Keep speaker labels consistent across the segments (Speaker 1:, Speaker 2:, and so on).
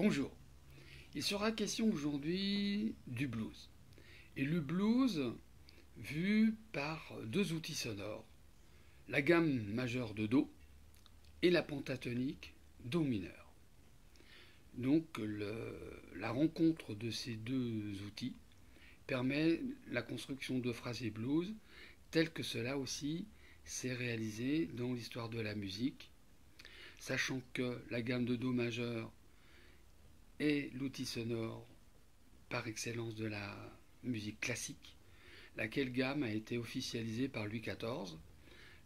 Speaker 1: Bonjour, il sera question aujourd'hui du blues. Et le blues vu par deux outils sonores, la gamme majeure de Do et la pentatonique Do mineur. Donc la rencontre de ces deux outils permet la construction de phrasés blues tel que cela aussi s'est réalisé dans l'histoire de la musique, sachant que la gamme de Do majeur est l'outil sonore par excellence de la musique classique, laquelle gamme a été officialisée par Louis XIV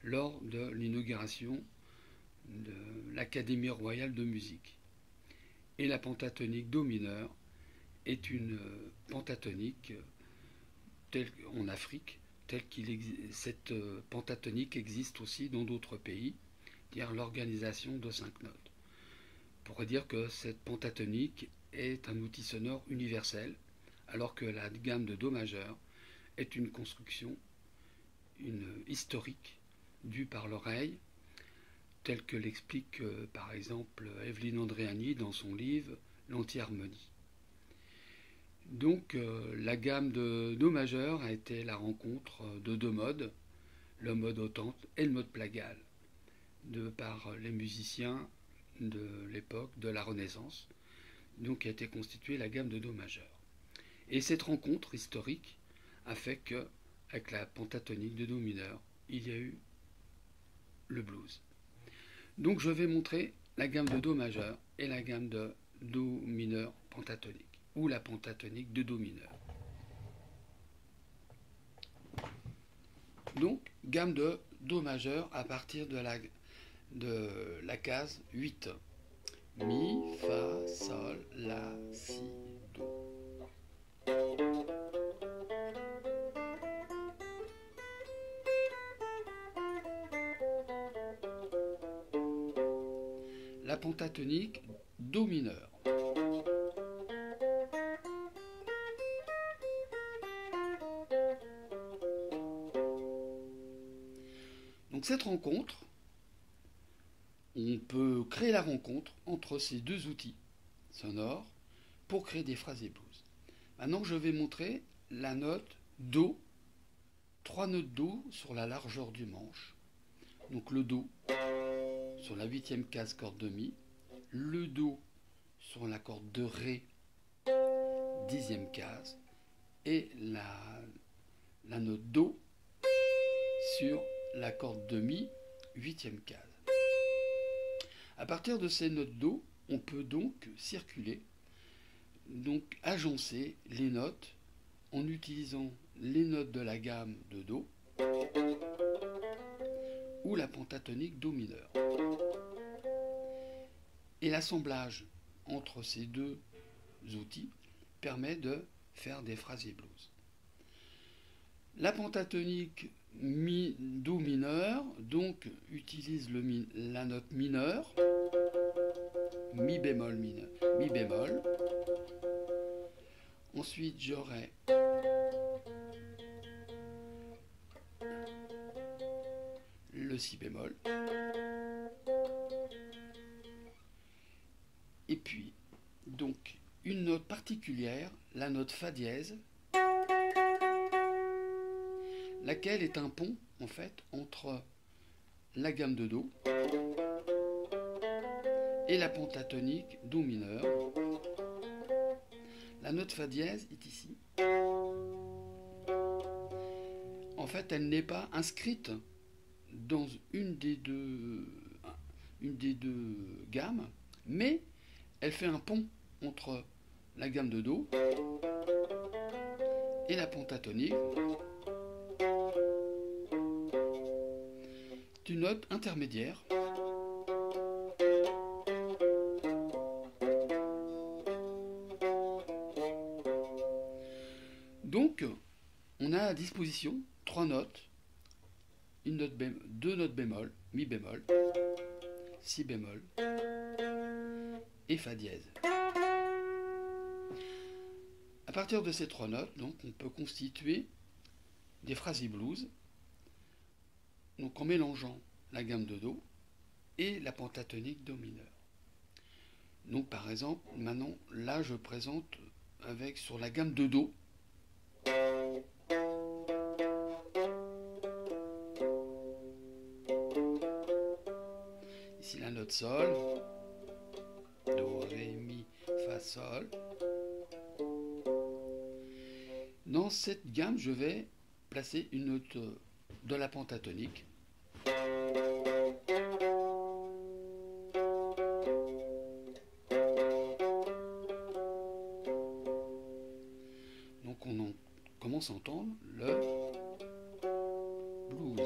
Speaker 1: lors de l'inauguration de l'Académie royale de musique. Et la pentatonique Do mineur est une pentatonique telle en Afrique, cette pentatonique existe aussi dans d'autres pays, c'est-à-dire l'organisation de 5 notes. On pourrait dire que cette pentatonique est un outil sonore universel, alors que la gamme de Do majeur est une construction historique due par l'oreille, telle que l'explique par exemple Evelyne Andréani dans son livre L'Anti-harmonie. Donc la gamme de Do majeur a été la rencontre de deux modes, le mode autante et le mode plagal, par les musiciens de l'époque de la Renaissance, donc a été constituée la gamme de Do majeur. Et cette rencontre historique a fait que, avec la pentatonique de Do mineur, il y a eu le blues. Donc je vais montrer la gamme de Do majeur et la gamme de Do mineur pentatonique, ou la pentatonique de Do mineur. Donc, gamme de Do majeur à partir de la case 8. Mi, Fa, Sol, La, Si, Do. La pentatonique Do mineur. Donc cette rencontre, on peut créer la rencontre entre ces deux outils sonores pour créer des phrasés blues. Maintenant, je vais montrer la note Do, 3 notes Do sur la largeur du manche. Donc le Do sur la 8e case corde de Mi, le Do sur la corde de Ré, 10e case, et la note Do sur la corde de Mi, 8e case. À partir de ces notes Do, on peut donc circuler, donc agencer les notes en utilisant les notes de la gamme de Do ou la pentatonique Do mineur. Et l'assemblage entre ces deux outils permet de faire des phrasés blues. La pentatonique Do mineur donc utilise la note mineure, Mi bémol mineur, Mi bémol. Ensuite j'aurai le Si bémol. Et puis donc une note particulière, la note Fa dièse, laquelle est un pont en fait entre la gamme de Do et la pentatonique Do mineur. La note Fa dièse est ici. En fait, elle n'est pas inscrite dans une des deux gammes, mais elle fait un pont entre la gamme de Do et la pentatonique. C'est une note intermédiaire. Donc, on a à disposition 3 notes, deux notes bémol, Mi bémol, Si bémol et Fa dièse. À partir de ces 3 notes, donc, on peut constituer des phrasés blues, donc en mélangeant la gamme de Do et la pentatonique Do mineur. Donc par exemple, maintenant, là je présente avec sur la gamme de Do. Ici la note Sol, Do, Ré, Mi, Fa, Sol. Dans cette gamme, je vais placer une note de la pentatonique. Donc on commence à entendre le blues.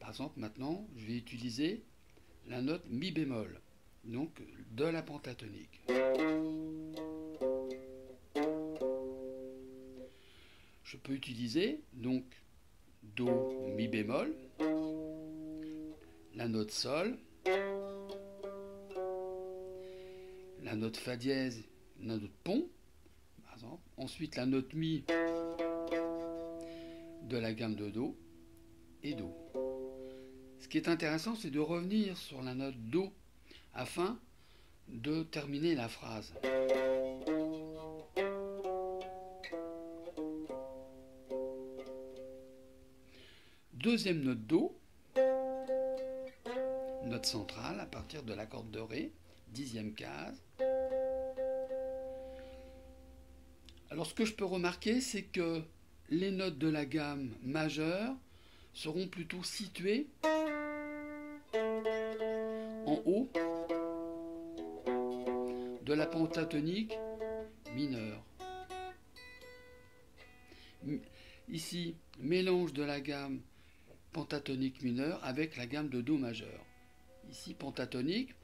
Speaker 1: Par exemple, maintenant, je vais utiliser la note Mi bémol, donc de la pentatonique. Je peux utiliser donc Do, Mi bémol, la note Sol, la note Fa dièse, la note Pont, par exemple. Ensuite la note Mi de la gamme de Do et Do. Ce qui est intéressant, c'est de revenir sur la note Do afin de terminer la phrase. Deuxième note Do, note centrale à partir de la corde de Ré, 10e case. Alors ce que je peux remarquer, c'est que les notes de la gamme majeure seront plutôt situées en haut de la pentatonique mineure. Ici, mélange de la gamme pentatonique mineure avec la gamme de Do majeur. Ici, pentatonique,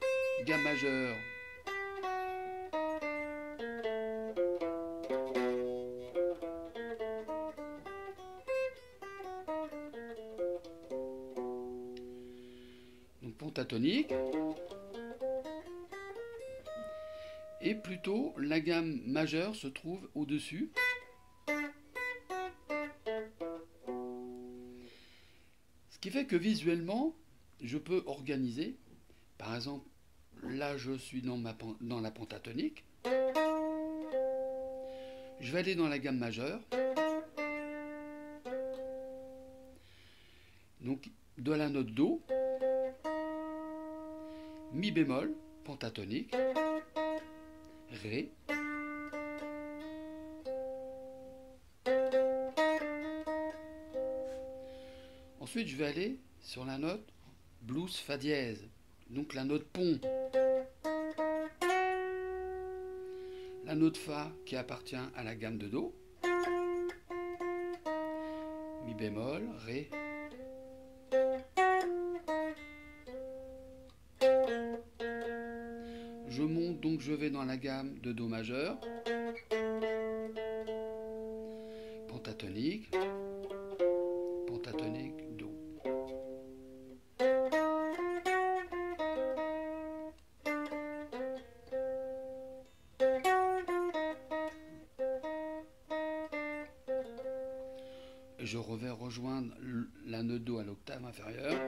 Speaker 1: gamme majeure. Donc pentatonique. Et plutôt, la gamme majeure se trouve au-dessus. Ce qui fait que visuellement, je peux organiser. Par exemple, là je suis dans la pentatonique. Je vais aller dans la gamme majeure. Donc de la note Do, Mi bémol, pentatonique, Ré, ensuite je vais aller sur la note blues Fa dièse, donc la note Pont, la note Fa qui appartient à la gamme de Do, Mi bémol, Ré, je monte, donc je vais dans la gamme de Do majeur, pentatonique, pentatonique, Do. Je vais rejoindre la note Do à l'octave inférieure.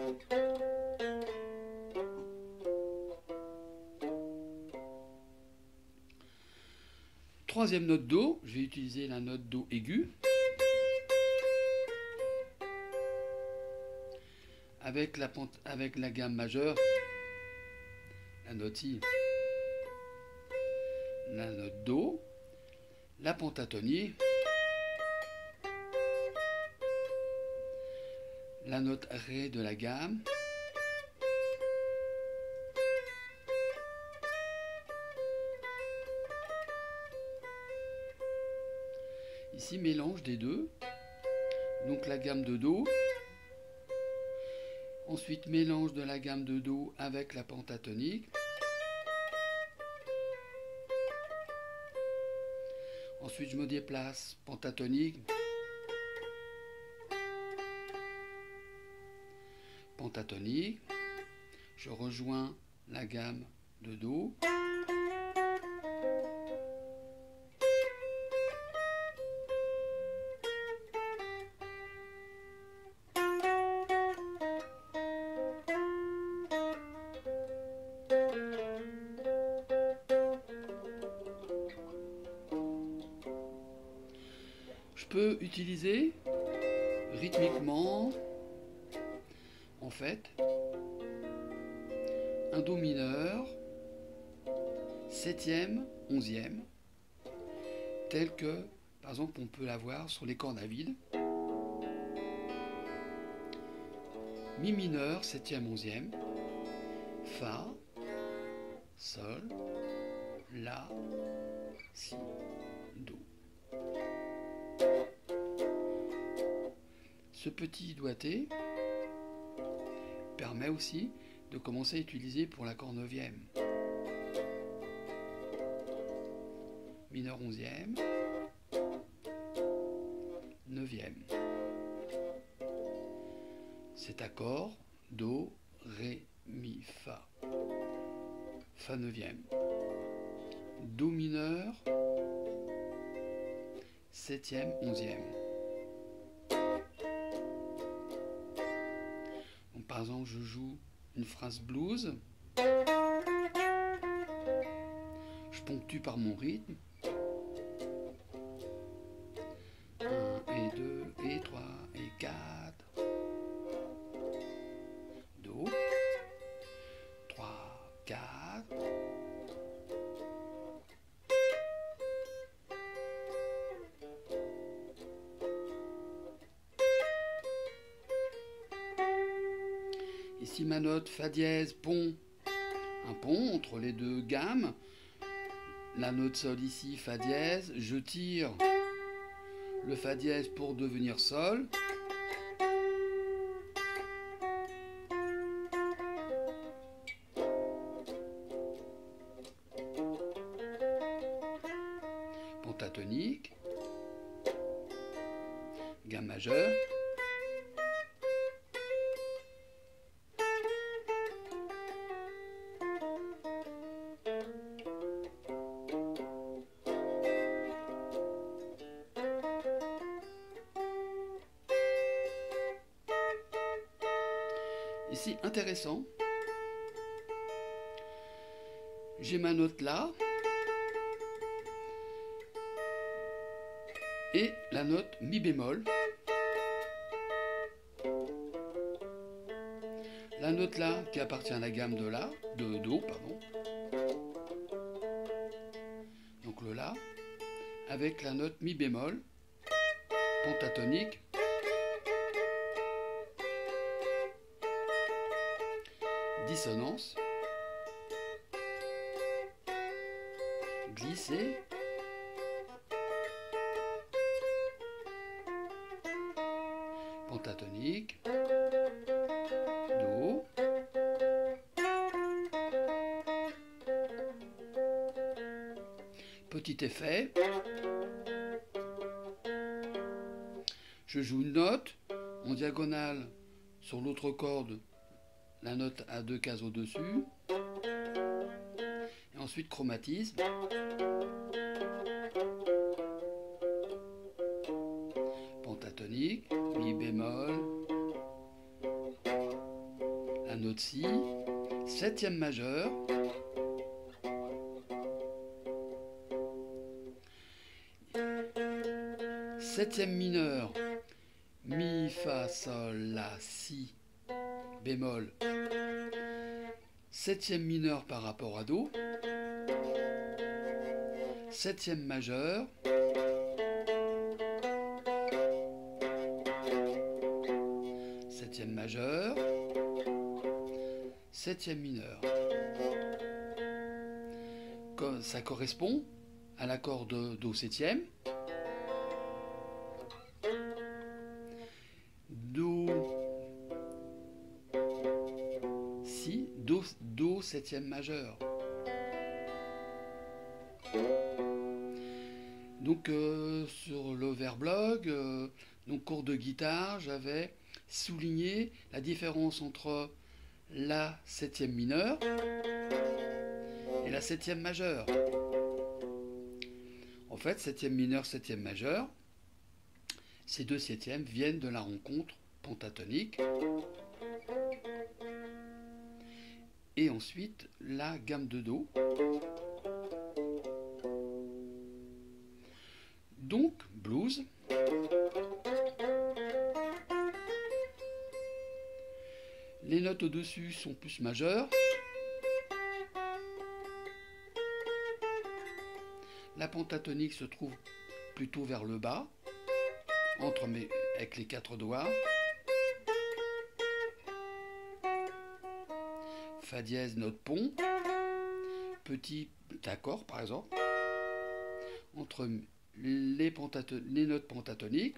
Speaker 1: Troisième note Do, je vais utiliser la note Do aiguë avec la gamme majeure, la note Si, la note Do, la pentatonie, la note Ré de la gamme, ici mélange des deux, donc la gamme de Do, ensuite mélange de la gamme de Do avec la pentatonique, ensuite je me déplace, pentatonique, pentatonique, je rejoins la gamme de Do, peut utiliser rythmiquement, en fait, un Do mineur, septième, onzième, tel que, par exemple, on peut l'avoir sur les cordes à vide. Mi mineur, septième, onzième, Fa, Sol, La, Si, Do. Ce petit doigté permet aussi de commencer à utiliser pour l'accord neuvième. Mineur onzième, neuvième. Cet accord, Do, Ré, Mi, Fa. Fa neuvième. Do mineur, septième, onzième. Donc, par exemple, je joue une phrase blues. Je ponctue par mon rythme. 1 et 2 et 3 et 4. Do. 3, 4. Ici ma note Fa dièse, pont. Un pont entre les deux gammes. La note Sol ici, Fa dièse. Je tire le Fa dièse pour devenir Sol. Pentatonique. Gamme majeure. Ici, intéressant, j'ai ma note là et la note Mi bémol. La note là qui appartient à la gamme de La, de Do, pardon. Donc le La avec la note Mi bémol, pentatonique. Dissonance, glissé, pentatonique, Do, petit effet, je joue une note en diagonale sur l'autre corde. La note a 2 cases au-dessus. Et ensuite chromatisme. Pentatonique, Mi bémol. La note Si. Septième majeur. Septième mineur. Mi, Fa, Sol, La, Si. Bémol, septième mineur par rapport à Do, septième majeur, septième majeur, septième mineur. Ça correspond à l'accord de Do septième, Do, Si, Do septième majeur. Donc sur l'overblog, donc cours de guitare, j'avais souligné la différence entre la septième mineure et la septième majeure. En fait, septième mineure, septième majeure, ces deux septièmes viennent de la rencontre pentatonique. Et ensuite, la gamme de Do. Donc, blues, notes au-dessus sont plus majeures. La pentatonique se trouve plutôt vers le bas, avec les 4 doigts. Fa dièse, note pont. Petit accord par exemple. Entre les notes pentatoniques.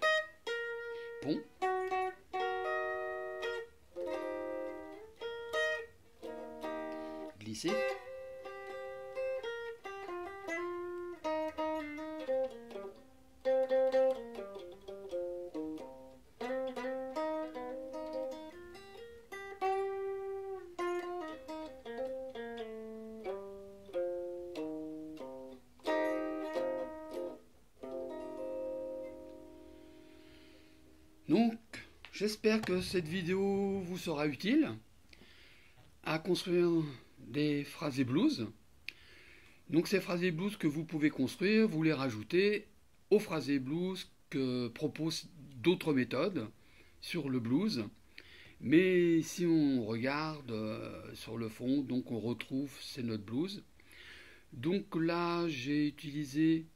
Speaker 1: Pont. Glisser. Donc, j'espère que cette vidéo vous sera utile à construire des phrasés blues. Donc, ces phrasés blues que vous pouvez construire, vous les rajoutez aux phrasés blues que proposent d'autres méthodes sur le blues. Mais si on regarde sur le fond, donc on retrouve ces notes blues. Donc là, j'ai utilisé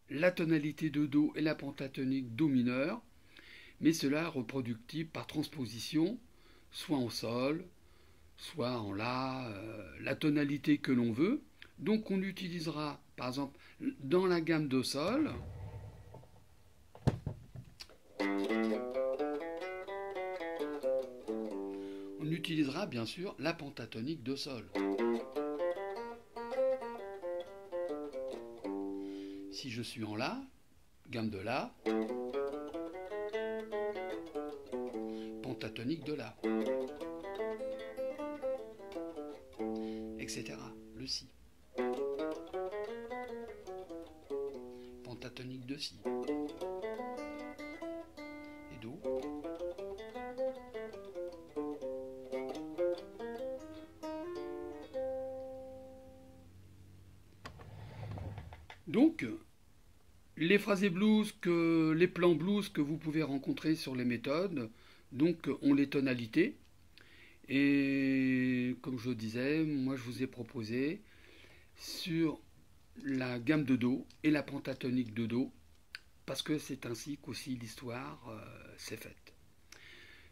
Speaker 1: la tonalité de Do et la pentatonique Do mineur. Mais cela est reproductible par transposition, soit en Sol, soit en La, la tonalité que l'on veut. Donc on utilisera, par exemple, dans la gamme Do Sol, on utilisera bien sûr la pentatonique Do Sol. Si je suis en La, gamme de La, pentatonique de La, etc. Le Si, pentatonique de Si, et Do. Donc, les phrasés blues, les plans blues que vous pouvez rencontrer sur les méthodes, donc ont les tonalités. Et comme je le disais, moi je vous ai proposé sur la gamme de Do et la pentatonique de Do, parce que c'est ainsi qu'aussi l'histoire s'est faite.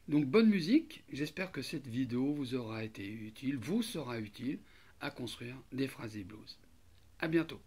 Speaker 1: Donc bonne musique, j'espère que cette vidéo vous aura été utile, vous sera utile à construire des phrasés blues. À bientôt.